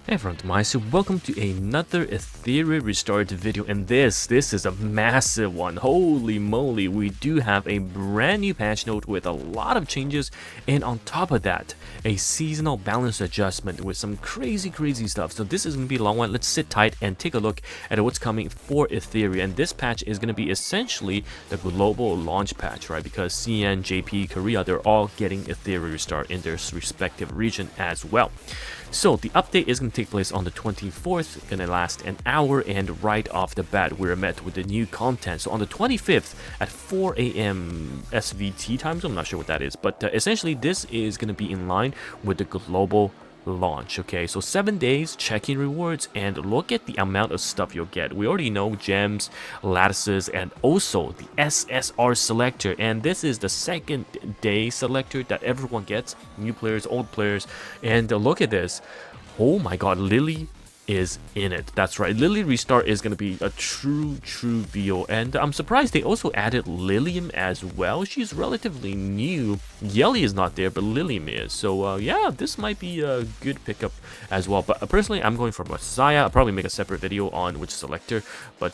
Hey everyone, TimaeuSS, welcome to another Etheria restored video, and this is a massive one. Holy moly, we do have a brand new patch note with a lot of changes, and on top of that, a seasonal balance adjustment with some crazy stuff. So this is going to be a long one. Let's sit tight and take a look at what's coming for Etheria, and this patch is going to be essentially the global launch patch, right? Because CN, JP, Korea, they're all getting Etheria restart in their respective region as well. So the update is going to take place on the 24th, going to last an hour, and right off the bat we're met with the new content. So on the 25th at 4 AM SVT time, so I'm not sure what that is, but essentially this is going to be in line with the global launch. Okay, so 7 days, check-in rewards, and look at the amount of stuff you'll get. We already know gems, lattices, and also the SSR selector, and this is the second day selector that everyone gets, new players, old players. And look at this. Oh my god, Lily is in it. That's right, Lily restart is going to be a true VO, and I'm surprised they also added Lilium as well. She's relatively new. Yelli is not there, but Lilium is, so yeah, this might be a good pickup as well. But personally, I'm going for Messiah. I'll probably make a separate video on which selector, but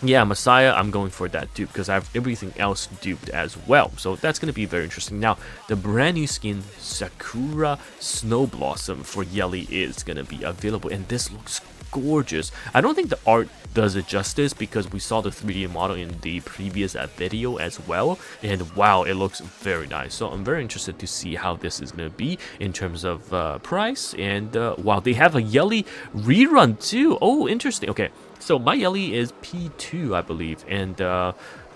yeah, Messiah, I'm going for that dupe because I have everything else duped as well. So that's going to be very interesting. Now, the brand new skin, Sakura Snow Blossom for Yelli, is going to be available. And this looks gorgeous. I don't think the art does it justice because we saw the 3D model in the previous video as well. And wow, it looks very nice. So I'm very interested to see how this is going to be in terms of price. And wow, they have a Yelli rerun too. Oh, interesting. Okay. So my Yelli is P2, I believe, and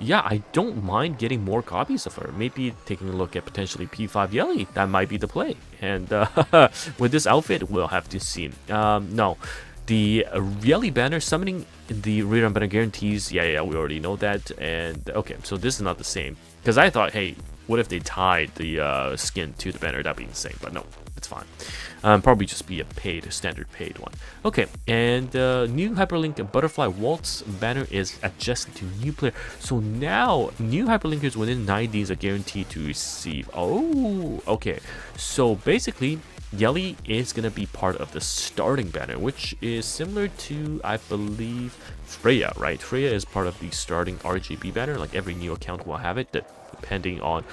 yeah, I don't mind getting more copies of her. Maybe taking a look at potentially P5 Yelli. That might be the play. And with this outfit, we'll have to see. No, the Yelli banner summoning the rerun banner guarantees. Yeah, we already know that. And okay, so this is not the same because I thought, hey, what if they tied the skin to the banner? That'd be insane, but no. It's fine. Probably just be a standard paid one. Okay, and new Hyperlink Butterfly Waltz banner is adjusted to new player. So now new Hyperlinkers within 9 days are guaranteed to receive. Oh, okay. So basically, Yelli is going to be part of the starting banner, which is similar to, I believe, Freya, right? Freya is part of the starting RGB banner. Like every new account will have it, depending on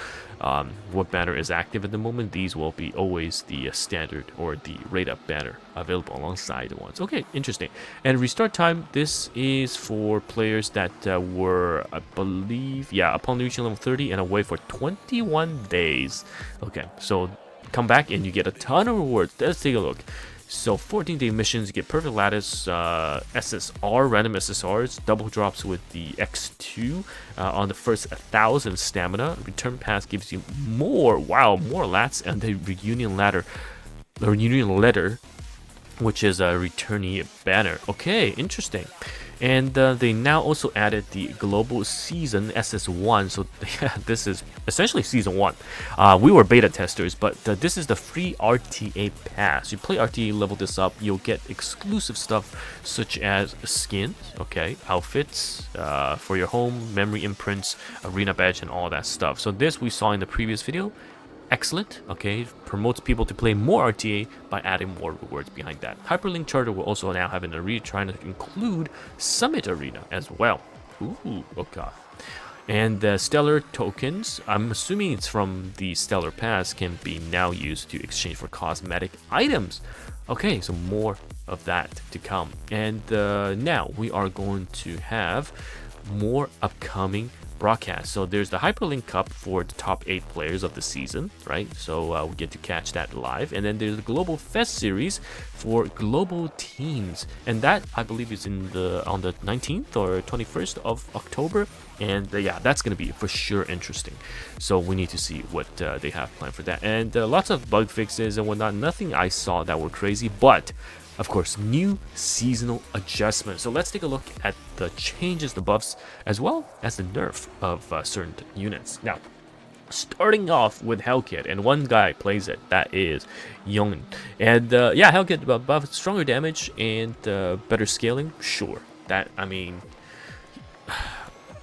what banner is active at the moment. These will be always the standard or the rate up banner available alongside the ones. Okay, interesting. And restart time, this is for players that were, I believe, yeah, upon reaching level 30 and away for 21 days. Okay, so come back and you get a ton of rewards. Let's take a look. So 14-day missions, you get perfect lattice, SSR, random SSRs, double drops with the X2 on the first 1,000 stamina. Return pass gives you more, wow, more lats, and the reunion ladder, the reunion letter, which is a returnee banner. Okay, interesting. And they now also added the global season SS1. So yeah, this is essentially season 1. We were beta testers, but this is the free RTA pass. You play RTA, level this up, you'll get exclusive stuff such as skins, okay, outfits for your home, memory imprints, arena badge, and all that stuff. So this we saw in the previous video. Excellent, okay, promotes people to play more RTA by adding more rewards behind that. Hyperlink Charter will also now have an arena trying to include Summit Arena as well. Ooh, okay. And the Stellar tokens, I'm assuming it's from the Stellar Pass, can be now used to exchange for cosmetic items. Okay, so more of that to come. And now we are going to have more upcoming broadcast. So there's the Hyperlink Cup for the top 8 players of the season, right? So we get to catch that live. And then there's the Global Fest series for global teams, and that I believe is on the 19th or 21st of October. And yeah, that's going to be for sure interesting. So we need to see what they have planned for that. And lots of bug fixes and whatnot. Nothing I saw that were crazy, but of course, new seasonal adjustments. So let's take a look at the changes, the buffs, as well as the nerf of certain units. Now, starting off with Hellkit, and one guy plays it, that is Young. And yeah, Hellkit buff, stronger damage and better scaling. Sure, that, I mean,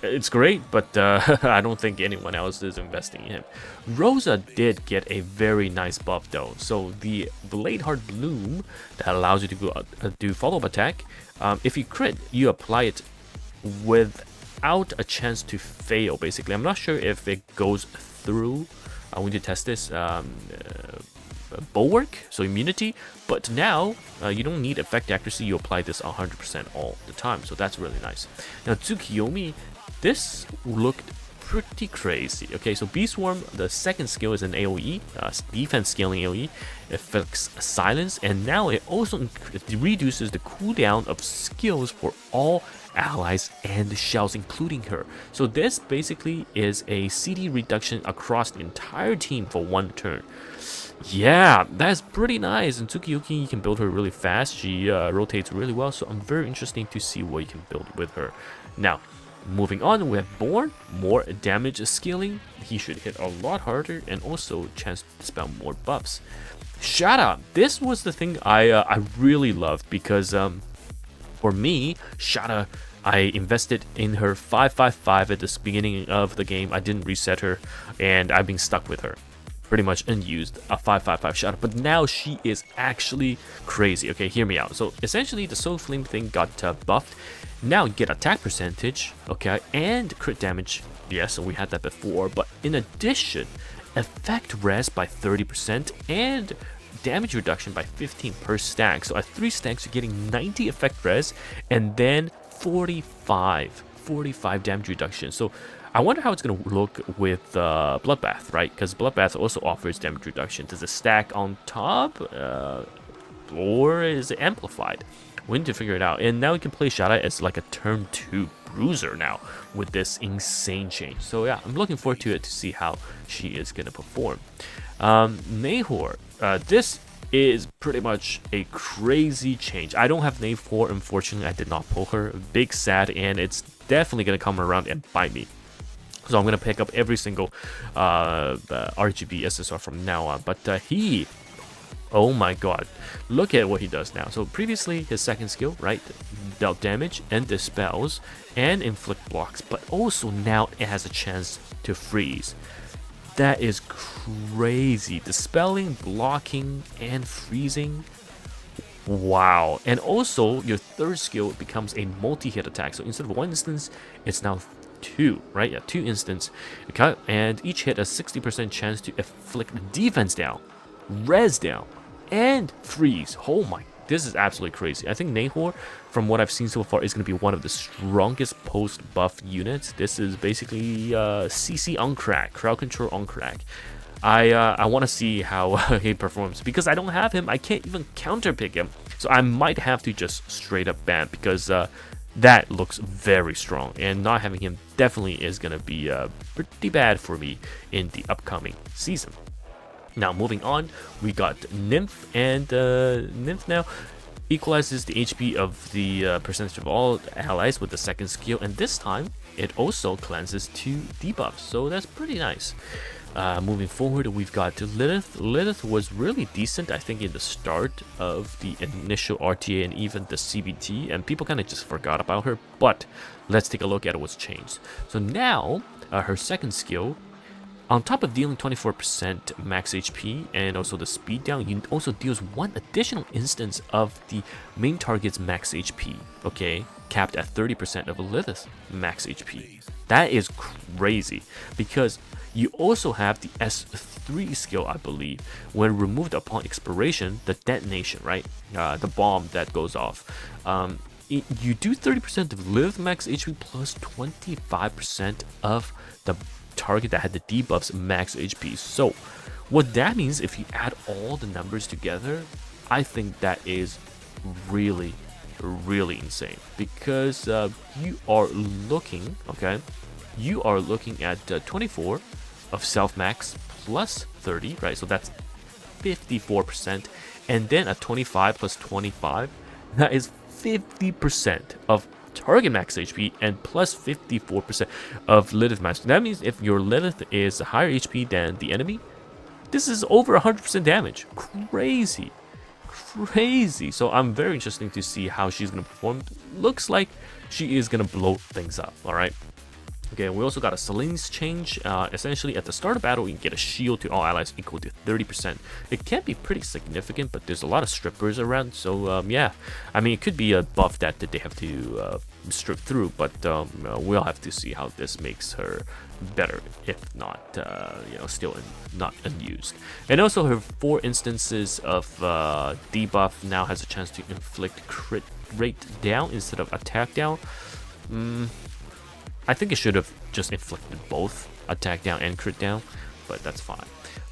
it's great, but I don't think anyone else is investing in him. Rosa did get a very nice buff though. So the Blade Heart Bloom that allows you to go do follow-up attack. If you crit, you apply it without a chance to fail. Basically, I'm not sure if it goes through. I want to test this. Bulwark, so immunity, but now you don't need effect accuracy. You apply this 100% all the time, so that's really nice. Now Tsukiyomi, this looked pretty crazy. Okay, so Bee Swarm, the second skill is an AoE, defense scaling AoE, affects silence, and now it also reduces the cooldown of skills for all allies and shells, including her. So this basically is a CD reduction across the entire team for one turn. Yeah, that's pretty nice. And Tsukiyomi, you can build her really fast. She rotates really well, so I'm very interested to see what you can build with her. Now, moving on, we have Born, more damage scaling. He should hit a lot harder and also chance to spell more buffs. Xiada, this was the thing I really loved because for me, Xiada, I invested in her 555 at the beginning of the game. I didn't reset her, and I've been stuck with her. Pretty much unused, a 555 Xiada, but now she is actually crazy. Okay, hear me out. So essentially the Soul Flame thing got buffed. Now you get attack percentage, okay, and crit damage. Yes, we had that before, but in addition, effect res by 30% and damage reduction by 15 per stack. So at 3 stacks you're getting 90 effect res and then 45 damage reduction. So I wonder how it's going to look with Bloodbath, right? Because Bloodbath also offers damage reduction. Does it stack on top? Or is it amplified? We need to figure it out. And now we can play Xiada as like a turn 2 bruiser now with this insane change. So yeah, I'm looking forward to it to see how she is going to perform. Nahor, this is pretty much a crazy change. I don't have Nahor, unfortunately. I did not pull her. Big sad, and it's definitely going to come around and bite me. So I'm going to pick up every single RGB SSR from now on. But he, oh my god, look at what he does now. So previously, his second skill, right, dealt damage and dispels and inflict blocks. But also now it has a chance to freeze. That is crazy. Dispelling, blocking, and freezing. Wow. And also, your third skill becomes a multi-hit attack. So instead of 1 instance, it's now 2, right? Yeah, 2 instance. Okay, and each hit has 60% chance to inflict defense down, res down, and freeze. Oh my, this is absolutely crazy. I think Nahor, from what I've seen so far, is going to be one of the strongest post-buff units. This is basically CC on crack, crowd control on crack. I want to see how he performs because I don't have him. I can't even counter pick him. So I might have to just straight up ban because that looks very strong, and not having him definitely is going to be pretty bad for me in the upcoming season. Now moving on, we got Nymph, and Nymph now equalizes the HP of the percentage of all allies with the second skill, and this time it also cleanses 2 debuffs, so that's pretty nice. Moving forward, we've got Lilith. Lilith was really decent, I think, in the start of the initial RTA and even the CBT, and people kind of just forgot about her, but let's take a look at what's changed. So now, her second skill, on top of dealing 24% max HP and also the speed down, you also deals 1 additional instance of the main target's max HP, okay? Capped at 30% of Lilith's max HP. That is crazy, because you also have the S3 skill, I believe, when removed upon expiration, the detonation, right? The bomb that goes off. You do 30% of Lilith max HP plus 25% of the target that had the debuffs max HP. So what that means, if you add all the numbers together, I think that is really insane, because you are looking, okay, you are looking at 24 of self max plus 30, right? So that's 54%, and then a 25 plus 25, that is 50% of target max HP and plus 54% of Lilith max. That means if your Lilith is higher HP than the enemy, this is over 100% damage. Crazy. So I'm very interested to see how she's going to perform. Looks like she is going to blow things up, all right? Okay, we also got a Celine's change. Essentially, at the start of battle, you can get a shield to all allies equal to 30%. It can be pretty significant, but there's a lot of strippers around, so yeah. I mean, it could be a buff that they have to strip through, but we'll have to see how this makes her better, if not, still not unused. And also, her 4 instances of debuff now has a chance to inflict crit rate down instead of attack down. I think it should have just inflicted both attack down and crit down, but that's fine.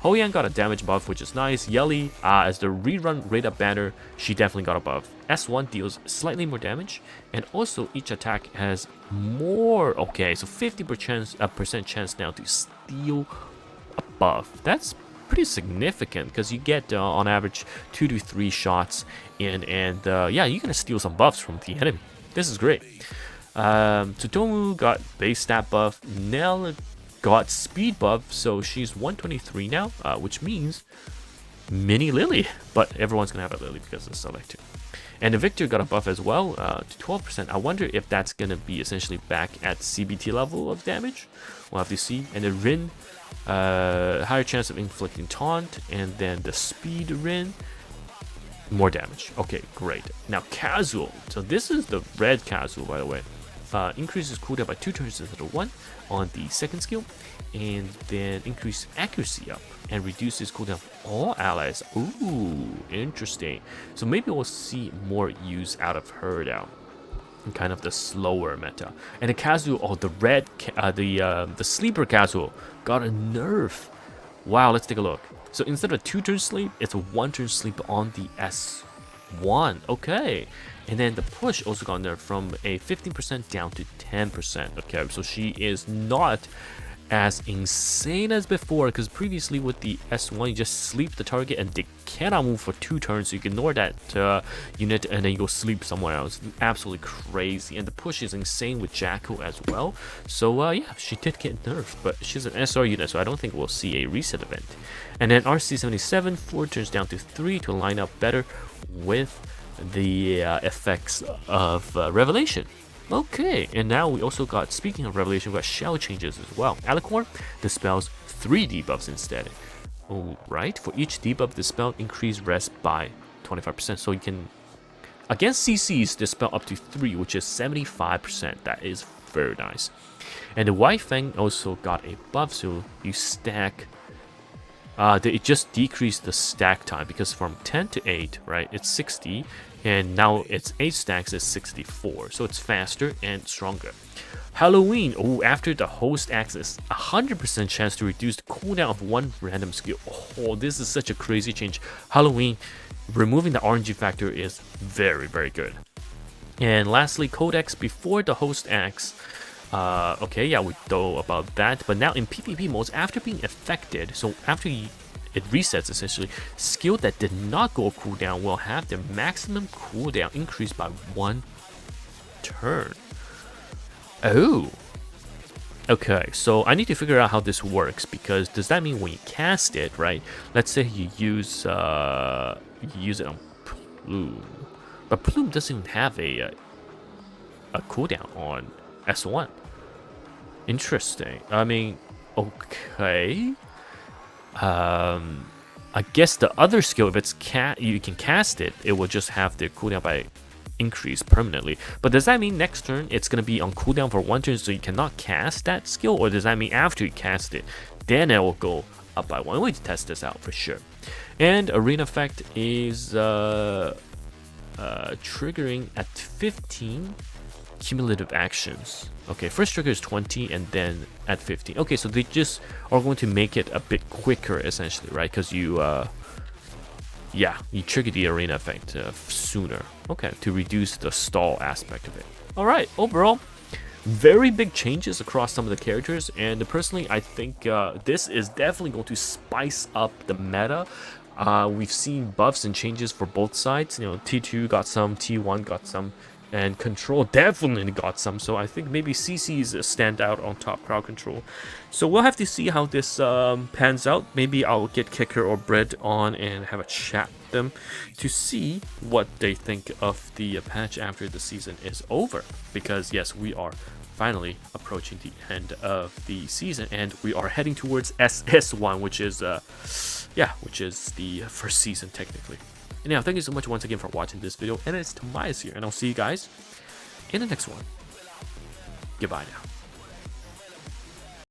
Hoyan got a damage buff, which is nice. Yelli, as the rerun rate up banner, she definitely got a buff. S1 deals slightly more damage, and also each attack has more. Okay, so 50% chance now to steal a buff. That's pretty significant because you get on average 2 to 3 shots in, and yeah, you're gonna steal some buffs from the enemy. This is great. Tsutomu got base stat buff. Nell got speed buff, so she's 123 now, which means mini Lily. But everyone's gonna have a Lily because it's selected. And the Victor got a buff as well to 12%. I wonder if that's gonna be essentially back at CBT level of damage. We'll have to see. And the Rin, higher chance of inflicting taunt, and then the speed Rin, more damage. Okay, great. Now casual. So this is the red casual, by the way. Increases cooldown by 2 turns instead of 1 on the second skill, and then increase accuracy up and reduces cooldown for all allies. Ooh, interesting. So maybe we'll see more use out of her now in kind of the slower meta. And the casual, the red, the sleeper casual got a nerf. Wow, let's take a look. So instead of a 2-turn sleep, it's a 1-turn sleep on the S1. Okay. And then the push also got nerfed from a 15% down to 10%. Okay, so she is not as insane as before, because previously with the S1 you just sleep the target and they cannot move for 2 turns, so you can ignore that unit and then you go sleep somewhere else. Absolutely crazy. And the push is insane with Jacko as well. So yeah, she did get nerfed, but she's an SR unit, so I don't think we'll see a reset event. And then RC77 4 turns down to 3 to line up better with the effects of Revelation. Okay, and now we also got, speaking of Revelation, we got shell changes as well. Alicorn dispels 3 debuffs instead. Alright, for each debuff dispelled, increase rest by 25%. So you can, against CCs, dispel up to 3, which is 75%. That is very nice. And the White Fang also got a buff, so you stack. It just decreased the stack time, because from 10 to 8, right, it's 60, and now it's 8 stacks is 64, so it's faster and stronger. Halloween, after the host access, 100% chance to reduce the cooldown of 1 random skill. Oh, this is such a crazy change. Halloween, removing the RNG factor is very, very good. And lastly, Codex before the host acts. Okay, yeah, we know about that, but now in PvP modes, after being affected, so after it resets essentially, skill that did not go cooldown will have their maximum cooldown increased by 1 turn. Oh, okay, so I need to figure out how this works, because does that mean when you cast it, right? Let's say you use it on Plume, but Plume doesn't even have a cooldown on S1. Interesting. I mean, okay. I guess the other skill, if it's you can cast it, it will just have the cooldown by increase permanently. But does that mean next turn it's gonna be on cooldown for 1 turn, so you cannot cast that skill, or does that mean after you cast it, then it will go up by 1? We need to test this out for sure. And arena effect is triggering at 15 cumulative actions. Okay, first trigger is 20 and then at 15. Okay, so they just are going to make it a bit quicker essentially, right? Because you trigger the arena effect sooner. Okay, to reduce the stall aspect of it. All right, overall, very big changes across some of the characters, and personally I think this is definitely going to spice up the meta. We've seen buffs and changes for both sides. You know, T2 got some, T1 got some, and Control definitely got some. So I think maybe CC's stand out on top, Crowd Control. So we'll have to see how this pans out. Maybe I'll get Kicker or Bread on and have a chat with them to see what they think of the patch after the season is over. Because yes, we are finally approaching the end of the season, and we are heading towards SS1, which is which is the first season technically. Anyhow, thank you so much once again for watching this video, and it's TimaeuSS here, and I'll see you guys in the next one. Goodbye now.